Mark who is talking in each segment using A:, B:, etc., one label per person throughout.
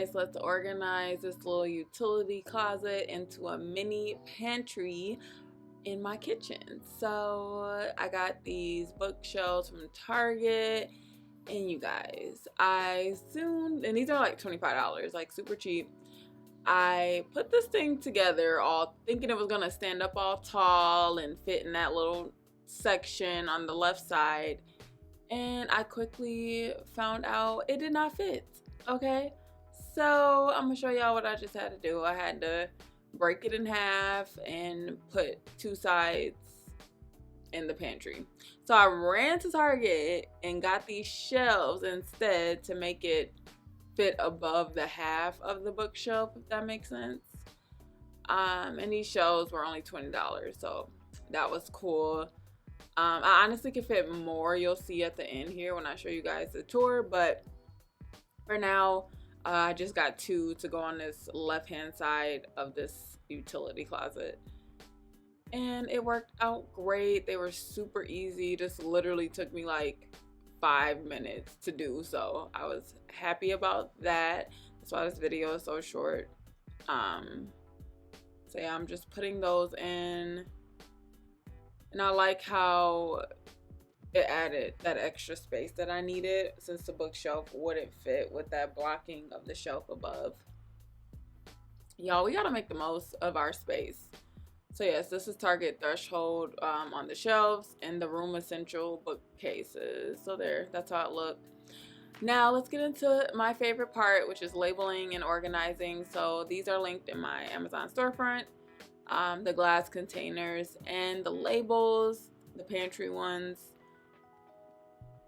A: guys, let's organize this little utility closet into a mini pantry in my kitchen. So I got these bookshelves from Target, and you guys, and these are like $25, like super cheap. I put this thing together all thinking it was gonna stand up all tall and fit in that little section on the left side, and I quickly found out it did not fit. Okay, so I'm gonna show y'all what I just had to do. I had to break it in half and put two sides in the pantry. So I ran to Target and got these shelves instead to make it fit above the half of the bookshelf, if that makes sense. And these shelves were only $20, so that was cool. I honestly could fit more. You'll see at the end here when I show you guys the tour, but for now, I just got two to go on this left-hand side of this utility closet. And it worked out great. They were super easy. Just literally took me like 5 minutes to do, so I was happy about that. That's why this video is so short. So yeah, I'm just putting those in, and I like how it added that extra space that I needed since the bookshelf wouldn't fit with that blocking of the shelf above. Y'all, we gotta make the most of our space. So yes, this is Target Threshold on the shelves and the Room Essential bookcases. So there, that's how it looked. Now let's get into my favorite part, which is labeling and organizing. So these are linked in my Amazon storefront. The glass containers and the labels, the pantry ones.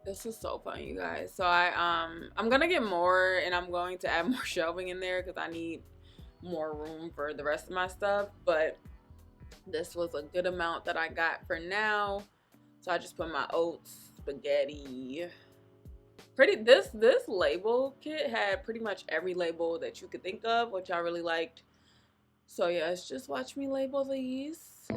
A: This is so fun, you guys. So I'm gonna get more, and I'm going to add more shelving in there because I need more room for the rest of my stuff, but this was a good amount that I got for now. So I just put my oats, spaghetti. This label kit had pretty much every label that you could think of, which I really liked. So yes, just watch me label these.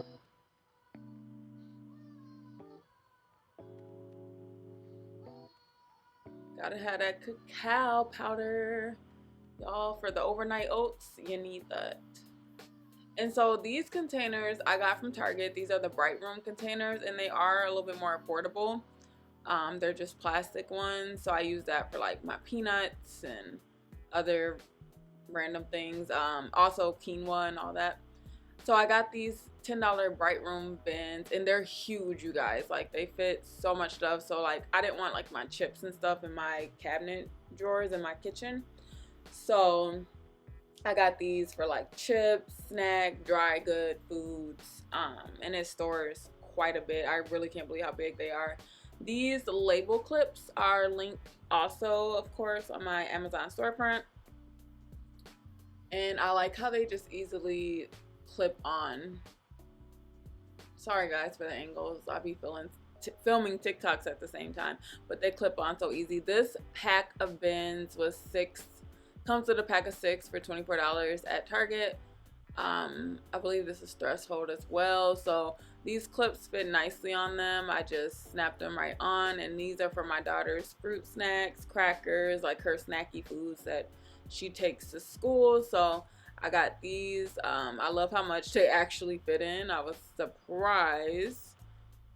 A: Gotta have that cacao powder. Y'all, for the overnight oats, you need that. And so these containers I got from Target. These are the Bright Room containers, and they are a little bit more affordable. They're just plastic ones, so I use that for like my peanuts and other random things. Also quinoa and all that. So I got these $10 Bright Room bins, and they're huge, you guys. Like, they fit so much stuff. So like, I didn't want like my chips and stuff in my cabinet drawers in my kitchen. So I got these for like chips, snack, dry good foods, and it stores quite a bit. I really can't believe how big they are. These label clips are linked also, of course, on my Amazon storefront, and I like how they just easily clip on. Sorry guys for the angles. I'll be filming TikToks at the same time, but they clip on so easy. This pack of bins was comes with a pack of 6 for $24 at Target. I believe this is Threshold as well. So these clips fit nicely on them. I just snapped them right on, and these are for my daughter's fruit snacks, crackers, like her snacky foods that she takes to school. So I got these. I love how much they actually fit in. I was surprised.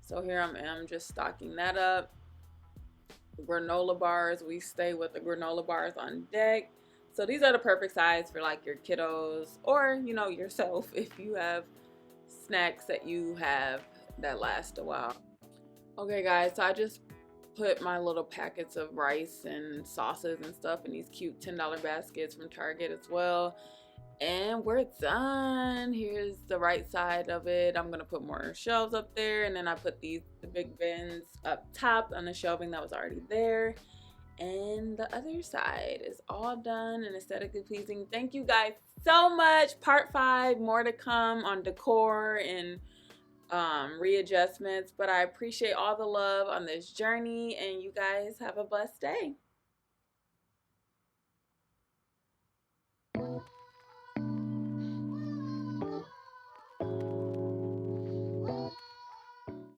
A: So here I am just stocking that up. Granola bars. We stay with the granola bars on deck. So these are the perfect size for like your kiddos or, you know, yourself if you have snacks that you have that last a while. Okay guys, so I just put my little packets of rice and sauces and stuff in these cute $10 baskets from Target as well. And we're done. Here's the right side of it. I'm gonna put more shelves up there, and then I put the big bins up top on the shelving that was already there. And the other side is all done and aesthetically pleasing. Thank you guys so much. Part 5, more to come on decor and readjustments, but I appreciate all the love on this journey, and you guys have a blessed day.